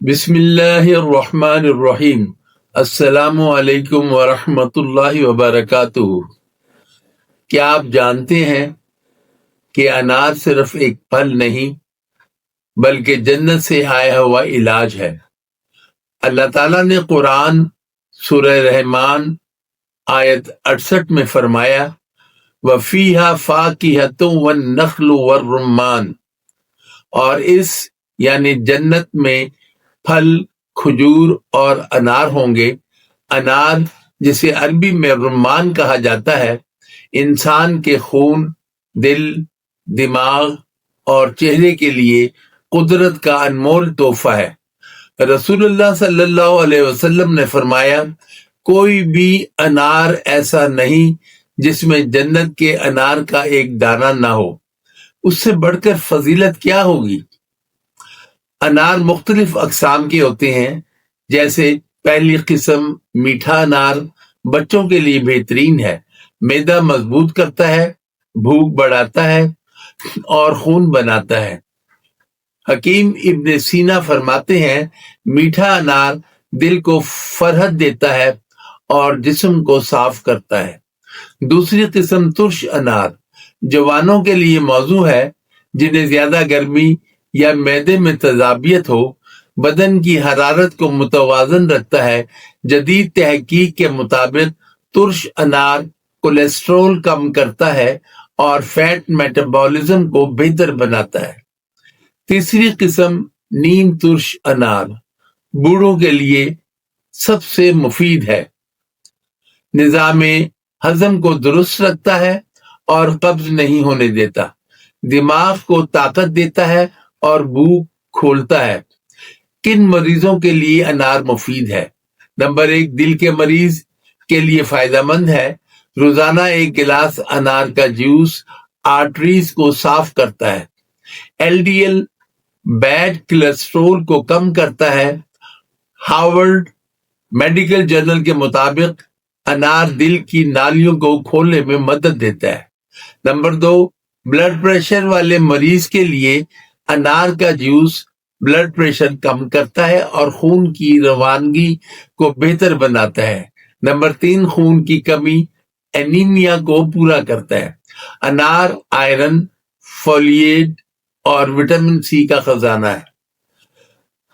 بسم اللہ الرحمن الرحیم۔ السلام علیکم ورحمۃ اللہ وبرکاتہ۔ کیا آپ جانتے ہیں کہ انار صرف ایک پھل نہیں بلکہ جنت سے آیا ہوا علاج ہے۔ اللہ تعالیٰ نے قرآن سورہ رحمان آیت 68 میں فرمایا وَفِيهَا فَاكِهَةٌ وَالنَّخْلُ وَالرُّمَّانُ، اور اس یعنی جنت میں پھل، کھجور اور انار ہوں گے۔ انار جسے عربی میں رمان کہا جاتا ہے، انسان کے خون، دل، دماغ اور چہرے کے لیے قدرت کا انمول تحفہ ہے۔ رسول اللہ صلی اللہ علیہ وسلم نے فرمایا کوئی بھی انار ایسا نہیں جس میں جنت کے انار کا ایک دانہ نہ ہو۔ اس سے بڑھ کر فضیلت کیا ہوگی؟ انار مختلف اقسام کے ہوتے ہیں، جیسے پہلی قسم میٹھا انار بچوں کے لیے بہترین ہے، معدہ مضبوط کرتا ہے، بھوک بڑھاتا ہے اور خون بناتا ہے۔ حکیم ابن سینا فرماتے ہیں میٹھا انار دل کو فرحت دیتا ہے اور جسم کو صاف کرتا ہے۔ دوسری قسم ترش انار جوانوں کے لیے موزوں ہے، جنہیں زیادہ گرمی یا معدے میں تذابیت ہو، بدن کی حرارت کو متوازن رکھتا ہے۔ جدید تحقیق کے مطابق ترش انار کولیسٹرول کم کرتا ہے اور فیٹ میٹابولزم کو بہتر بناتا ہے۔ تیسری قسم نیم ترش انار بوڑھوں کے لیے سب سے مفید ہے، نظام ہضم کو درست رکھتا ہے اور قبض نہیں ہونے دیتا، دماغ کو طاقت دیتا ہے اور بھوک کھولتا ہے۔ کن مریضوں کے لیے انار مفید ہے؟ نمبر 1، دل کے مریض کے لیے فائدہ مند ہے۔ روزانہ ایک گلاس انار کا جوس آرٹریز کو صاف کرتا ہے، LDL بیڈ کولیسٹرول کو کم کرتا ہے۔ ہارورڈ میڈیکل جرنل کے مطابق انار دل کی نالیوں کو کھولنے میں مدد دیتا ہے۔ نمبر 2، بلڈ پریشر والے مریض کے لیے انار کا جوس بلڈ پریشر کم کرتا ہے اور خون کی روانگی کو بہتر بناتا ہے۔ نمبر 3، خون کی کمی اینیمیا کو پورا کرتا ہے۔ انار آئرن، فولیٹ اور وٹامن سی کا خزانہ ہے۔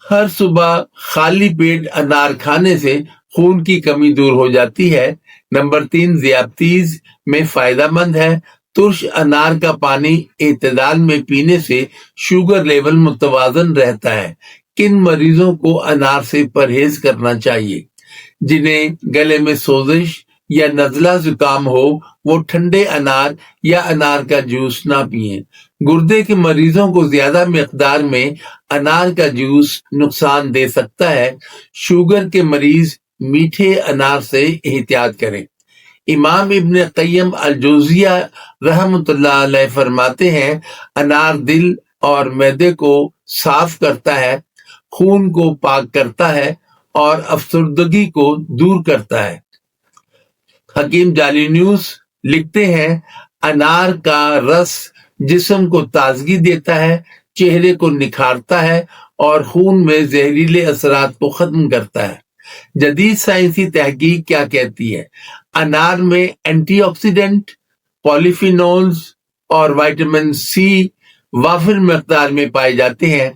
ہر صبح خالی پیٹ انار کھانے سے خون کی کمی دور ہو جاتی ہے۔ نمبر 3، ذیابطیز میں فائدہ مند ہے۔ ترش انار کا پانی اعتدال میں پینے سے شوگر لیول متوازن رہتا ہے۔ کن مریضوں کو انار سے پرہیز کرنا چاہیے؟ جنہیں گلے میں سوزش یا نزلہ زکام ہو وہ ٹھنڈے انار یا انار کا جوس نہ پئیں۔ گردے کے مریضوں کو زیادہ مقدار میں انار کا جوس نقصان دے سکتا ہے۔ شوگر کے مریض میٹھے انار سے احتیاط کریں۔ امام ابن قیم الجوزیہ رحمۃ اللہ علیہ فرماتے ہیں انار دل اور معدے کو صاف کرتا ہے، خون کو پاک کرتا ہے اور افسردگی کو دور کرتا ہے۔ حکیم جعلی نیوز لکھتے ہیں انار کا رس جسم کو تازگی دیتا ہے، چہرے کو نکھارتا ہے اور خون میں زہریلے اثرات کو ختم کرتا ہے۔ جدید سائنسی تحقیق کیا کہتی ہے؟ انار میں اینٹی آکسیڈنٹ، پولیفینولز اور وٹامن سی وافر مقدار میں پائے جاتے ہیں۔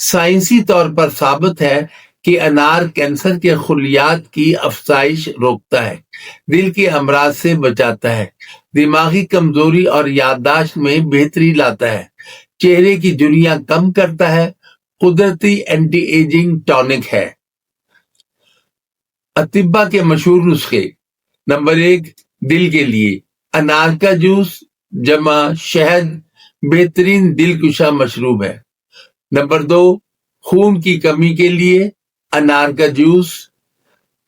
سائنسی طور پر ثابت ہے کہ انار کینسر کے خلیات کی افزائش روکتا ہے، دل کے امراض سے بچاتا ہے، دماغی کمزوری اور یادداشت میں بہتری لاتا ہے، چہرے کی جھریاں کم کرتا ہے، قدرتی اینٹی ایجنگ ٹونک ہے۔ اطباء کے مشہور نسخے۔ نمبر 1، دل کے لیے انار کا جوس جمع شہد بہترین دل کشا مشروب ہے۔ نمبر 2، خون کی کمی کے لیے انار کا جوس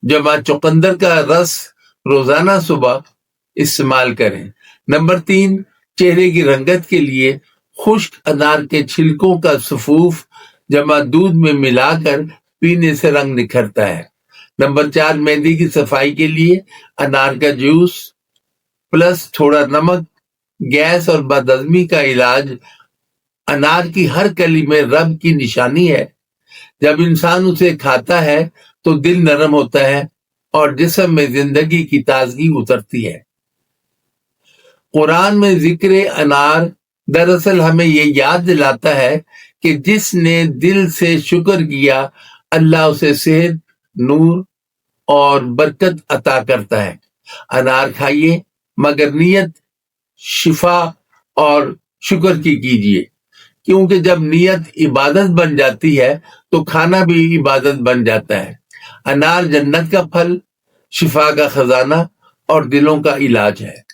جمع چقندر کا رس روزانہ صبح استعمال کریں۔ نمبر 3، چہرے کی رنگت کے لیے خشک انار کے چھلکوں کا سفوف جمع دودھ میں ملا کر پینے سے رنگ نکھرتا ہے۔ نمبر 4، معدے کی صفائی کے لیے انار کا جوس پلس تھوڑا نمک گیس اور بد ہضمی کا علاج۔ انار کی ہر کلی میں رب کی نشانی ہے۔ جب انسان اسے کھاتا ہے تو دل نرم ہوتا ہے اور جسم میں زندگی کی تازگی اترتی ہے۔ قرآن میں ذکر انار دراصل ہمیں یہ یاد دلاتا ہے کہ جس نے دل سے شکر کیا اللہ اسے صحت، نور اور برکت عطا کرتا ہے۔ انار کھائیے مگر نیت شفا اور شکر کی کیجیے، کیونکہ جب نیت عبادت بن جاتی ہے تو کھانا بھی عبادت بن جاتا ہے۔ انار جنت کا پھل، شفا کا خزانہ اور دلوں کا علاج ہے۔